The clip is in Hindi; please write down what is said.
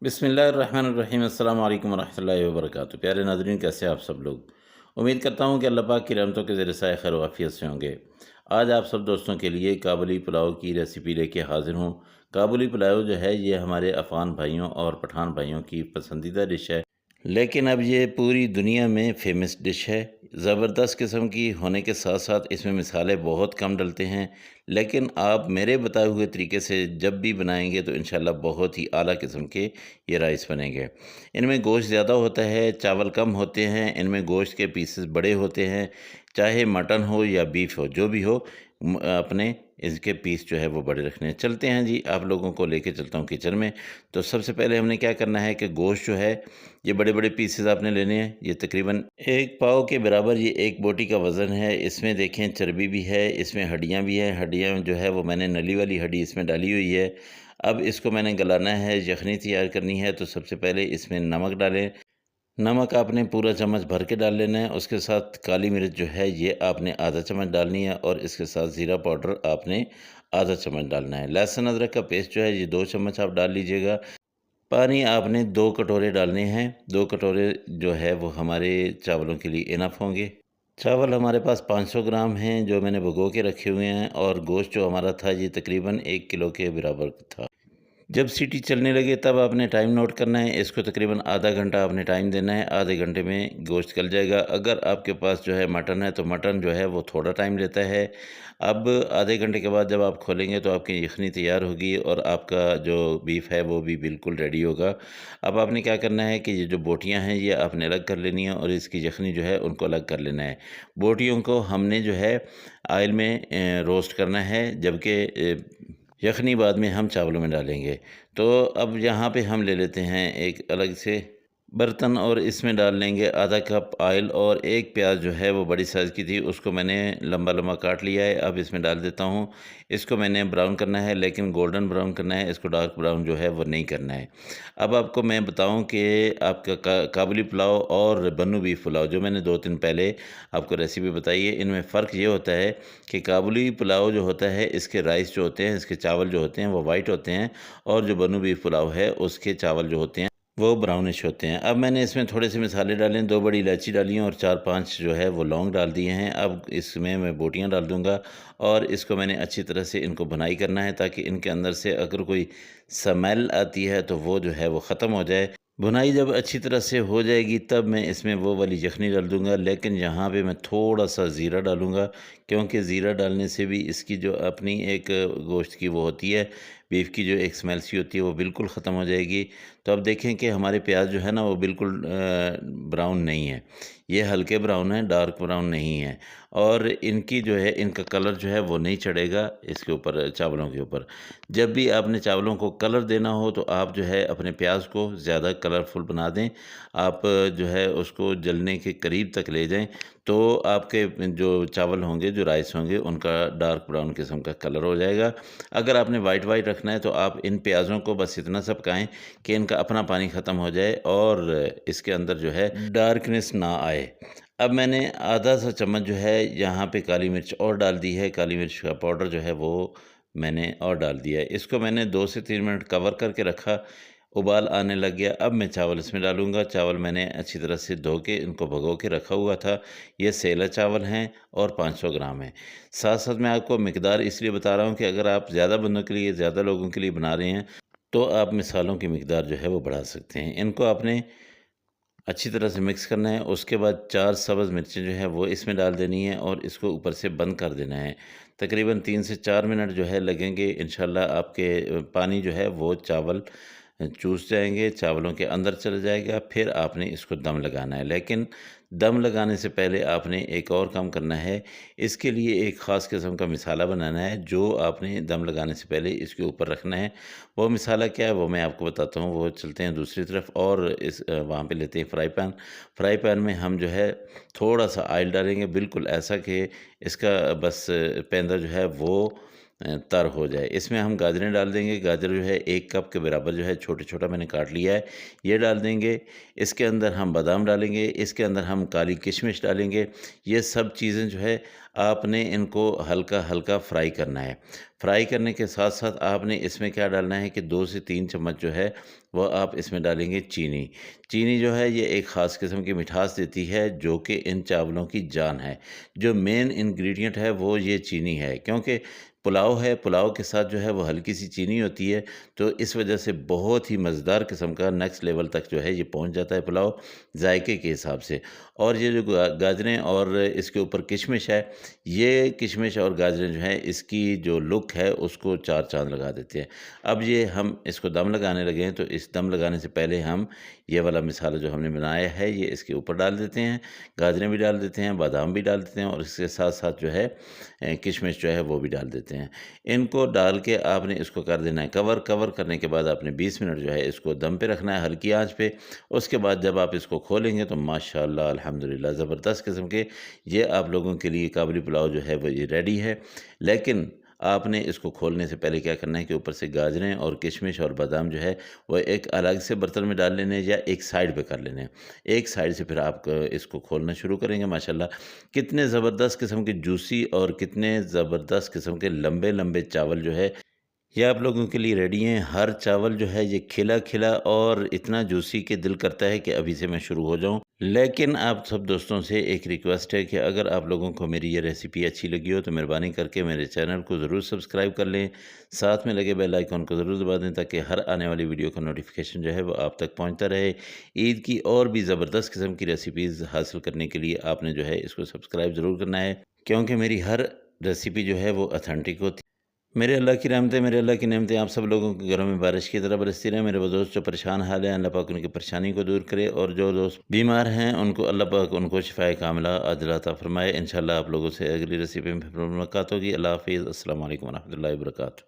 बिस्मिल्लाहिर्रहमानिर्रहीम अस्सलाम वालेकुम रहमतुल्लाहि व बरकातुहू। प्यारे नाज़रीन, कैसे हैं आप सब लोग। उम्मीद करता हूँ कि अल्लाह पाक की रहमतों के ज़रिए से खैर वाफ़ियत से होंगे। आज आप सब दोस्तों के लिए काबुली पुलाव की रेसिपी लेके हाज़िर हूँ। काबुली पुलाव जो है ये हमारे अफ़गान भाइयों और पठान भाइयों की पसंदीदा डिश है। लेकिन अब ये पूरी दुनिया में फ़ेमस डिश है। ज़बरदस्त किस्म की होने के साथ-साथ इसमें मसाले बहुत कम डलते हैं। लेकिन आप मेरे बताए हुए तरीके से जब भी बनाएँगे तो इंशाअल्लाह बहुत ही आला किस्म के ये राइस बनेंगे। इनमें गोश्त ज़्यादा होता है, चावल कम होते हैं, इनमें गोश्त के पीसेस बड़े होते हैं, चाहे मटन हो या बीफ हो, जो भी हो अपने इसके पीस जो है वो बड़े रखने हैं। चलते हैं जी, आप लोगों को लेके चलता हूँ किचन में। तो सबसे पहले हमने क्या करना है कि गोश्त जो है ये बड़े-बड़े पीसेस आपने लेने हैं। ये तकरीबन 1 पाव के बराबर ये 1 बोटी का वज़न है। इसमें देखें चर्बी भी है, इसमें हड्डियाँ भी हैं। हड्डियाँ जो है वो मैंने नली वाली हड्डी इसमें डाली हुई है। अब इसको मैंने गलाना है, यख़नी तैयार करनी है। तो सबसे पहले इसमें नमक डालें। नमक आपने पूरा चम्मच भर के डाल लेना है। उसके साथ काली मिर्च जो है ये आपने आधा चम्मच डालनी है और इसके साथ ज़ीरा पाउडर आपने आधा चम्मच डालना है। लहसुन अदरक का पेस्ट जो है ये 2 चम्मच आप डाल लीजिएगा। पानी आपने 2 कटोरे डालने हैं। 2 कटोरे जो है वो हमारे चावलों के लिए इनफ होंगे। चावल हमारे पास 500 ग्राम हैं जो मैंने भिगो के रखे हुए हैं, और गोश्त जो हमारा था ये तकरीबन 1 किलो के बराबर था। जब सीटी चलने लगे तब आपने टाइम नोट करना है। इसको तकरीबन आधा घंटा आपने टाइम देना है। आधे घंटे में गोश्त गल जाएगा। अगर आपके पास जो है मटन है तो मटन जो है वो थोड़ा टाइम लेता है। अब आधे घंटे के बाद जब आप खोलेंगे तो आपकी यखनी तैयार होगी और आपका जो बीफ है वो भी बिल्कुल रेडी होगा। अब आपने क्या करना है कि ये जो बोटियाँ हैं ये आपने अलग कर लेनी है और इसकी यखनी जो है उनको अलग कर लेना है। बोटियों को हमने जो है ऑयल में रोस्ट करना है, जबकि यखनी बाद में हम चावलों में डालेंगे। तो अब यहाँ पे हम ले लेते हैं एक अलग से बर्तन और इसमें डाल लेंगे आधा कप ऑयल, और एक प्याज जो है वो बड़ी साइज़ की थी उसको मैंने लंबा-लंबा काट लिया है। अब इसमें डाल देता हूँ। इसको मैंने ब्राउन करना है, लेकिन गोल्डन ब्राउन करना है, इसको डार्क ब्राउन जो है वो नहीं करना है। अब आपको मैं बताऊँ कि आपका काबुली पुलाव और बन्नू बीफ पुलाव जो मैंने 2 दिन पहले आपको रेसिपी बताई है, इनमें फ़र्क ये होता है कि काबुली पुलाव जो होता है इसके राइस जो होते हैं, इसके चावल जो होते हैं वो वाइट होते हैं, और जो बन्नू बीफ पुलाव है उसके चावल जो होते हैं वो ब्राउनिश होते हैं। अब मैंने इसमें थोड़े से मसाले डाले हैं, 2 बड़ी इलायची डाली हैं और 4-5 जो है वो लौंग डाल दिए हैं। अब इसमें मैं बोटियाँ डाल दूँगा और इसको मैंने अच्छी तरह से इनको भुनाई करना है, ताकि इनके अंदर से अगर कोई स्मेल आती है तो वो जो है वो ख़त्म हो जाए। भुनाई जब अच्छी तरह से हो जाएगी तब मैं इसमें वो वाली यखनी डाल दूँगा, लेकिन यहाँ पे मैं थोड़ा-सा ज़ीरा डालूँगा, क्योंकि ज़ीरा डालने से भी इसकी जो अपनी एक गोश्त की वो होती है, बीफ की जो एक स्मेल सी होती है वो बिल्कुल ख़त्म हो जाएगी। तो अब देखें कि हमारे प्याज जो है ना वो बिल्कुल ब्राउन नहीं है। ये हल्के ब्राउन है, डार्क ब्राउन नहीं है, और इनकी जो है इनका कलर जो है वो नहीं चढ़ेगा इसके ऊपर, चावलों के ऊपर। जब भी आपने चावलों को कलर देना हो तो आप जो है अपने प्याज को ज़्यादा कलरफुल बना दें। आप जो है उसको जलने के करीब तक ले जाएँ, तो आपके जो चावल होंगे, जो राइस होंगे, उनका डार्क ब्राउन किस्म का कलर हो जाएगा। अगर आपने वाइट रखना है तो आप इन प्याज़ों को बस इतना सा पकाएँ कि इनका अपना पानी ख़त्म हो जाए और इसके अंदर जो है डार्कनेस ना आए। अब मैंने आधा सा चम्मच जो है यहाँ पे काली मिर्च और डाल दी है। काली मिर्च का पाउडर जो है वो मैंने और डाल दिया है। इसको मैंने 2 से 3 मिनट कवर करके रखा। उबाल आने लग गया। अब मैं चावल इसमें डालूँगा। चावल मैंने अच्छी तरह से धो के इनको भिगो के रखा हुआ था। ये सेला चावल हैं और 500 ग्राम हैं। साथ-साथ मैं आपको मिकदार इसलिए बता रहा हूँ कि अगर आप ज़्यादा बंदों के लिए, ज़्यादा लोगों के लिए बना रहे हैं, तो आप मसालों की मिकदार जो है वो बढ़ा सकते हैं। इनको आपने अच्छी तरह से मिक्स करना है। उसके बाद 4 सब्ज़ मिर्चें जो हैं वो इसमें डाल देनी है और इसको ऊपर से बंद कर देना है। तकरीबन 3 से 4 मिनट जो है लगेंगे। इंशाल्लाह आपके पानी जो है वो चावल चूस जाएँगे, चावलों के अंदर चला जाएगा। फिर आपने इसको दम लगाना है, लेकिन दम लगाने से पहले आपने एक और काम करना है। इसके लिए एक ख़ास किस्म का मसाला बनाना है, जो आपने दम लगाने से पहले इसके ऊपर रखना है। वो मसाला क्या है वो मैं आपको बताता हूँ। वो चलते हैं दूसरी तरफ और वहाँ पे लेते हैं फ्राई पैन। फ्राई पैन में हम जो है थोड़ा-सा ऑयल डालेंगे, बिल्कुल ऐसा कि इसका बस पेंदा जो है वो तर हो जाए। इसमें हम गाजरें डाल देंगे, गाजर जो है 1 कप के बराबर जो है छोटा-छोटा मैंने काट लिया है, ये डाल देंगे। इसके अंदर हम बादाम डालेंगे, इसके अंदर हम काली किशमिश डालेंगे। ये सब चीज़ें जो है आपने इनको हल्का-हल्का फ्राई करना है। फ्राई करने के साथ-साथ आपने इसमें क्या डालना है कि 2 से 3 चम्मच जो है वो आप इसमें डालेंगे चीनी। चीनी जो है ये एक ख़ास किस्म की मिठास देती है जो कि इन चावलों की जान है। जो मेन इंग्रीडिएंट है वो ये चीनी है, क्योंकि पुलाव है, पुलाव के साथ जो है वो हल्की-सी चीनी होती है, तो इस वजह से बहुत ही मज़ेदार किस्म का नेक्स्ट लेवल तक जो है ये पहुँच जाता है पुलाव, जायके के हिसाब से। और ये जो गाजरें और इसके ऊपर किशमिश है, ये किशमिश और गाजरें जो हैं इसकी जो लुक है उसको चार चाँद लगा देते हैं। अब ये हम इसको दम लगाने लगे हैं, तो इस दम लगाने से पहले हम ये वाला मसाला जो हमने बनाया है ये इसके ऊपर डाल देते हैं। गाजरें भी डाल देते हैं, बादाम भी डाल देते हैं और इसके साथ-साथ जो है किशमिश जो है वो भी डाल देते हैं। इनको डाल के आपने इसको कर देना है कवर। कवर करने के बाद आपने 20 मिनट जो है इसको दम पे रखना है हल्की आँच पे। उसके बाद जब आप इसको खोलेंगे तो माशाअल्लाह अल्हम्दुलिल्लाह ज़बरदस्त किस्म के ये आप लोगों के लिए काबुली पुलाव जो है वो ये रेडी है। लेकिन आपने इसको खोलने से पहले क्या करना है कि ऊपर से गाजरें और किशमिश और बादाम जो है वो एक अलग से बर्तन में डाल लेने हैं या एक साइड पे कर लेने हैं। एक साइड से फिर आप इसको खोलना शुरू करेंगे। माशाल्लाह कितने ज़बरदस्त किस्म के जूसी और कितने ज़बरदस्त किस्म के लंबे-लंबे चावल जो है ये आप लोगों के लिए रेडी हैं। हर चावल जो है ये खिला-खिला और इतना जूसी कि दिल करता है कि अभी से मैं शुरू हो जाऊँ। लेकिन आप सब दोस्तों से एक रिक्वेस्ट है कि अगर आप लोगों को मेरी ये रेसिपी अच्छी लगी हो तो मेहरबानी करके मेरे चैनल को ज़रूर सब्सक्राइब कर लें। साथ में लगे बेल आइकन को ज़रूर दबा दें ताकि हर आने वाली वीडियो का नोटिफ़िकेशन जो है वो आप तक पहुँचता रहे। ईद की और भी ज़बरदस्त किस्म की रेसिपीज़ हासिल करने के लिए आपने जो है इसको सब्सक्राइब ज़रूर करना है, क्योंकि मेरी हर रेसिपी जो है वो ऑथेंटिक होती है। मेरे अल्लाह की रहमतें, मेरे अल्लाह की नेमतें आप सब लोगों के घरों में बारिश की तरह बरसती रहें। मेरे वो दोस्त जो परेशान हाल हैं, अल्लाह पाक उनकी परेशानी को दूर करे और जो दोस्त बीमार हैं, उनको अल्लाह पाक उनको शिफ़ाए कामिला अजल अता फ़रमाए। इंशाअल्लाह आप लोगों से अगली रेसिपी में फिर मुलाकात होगी। अल्लाह हाफ़िज़। अस्सलामु अलैकुम व रहमतुल्लाहि व बरकातुहू।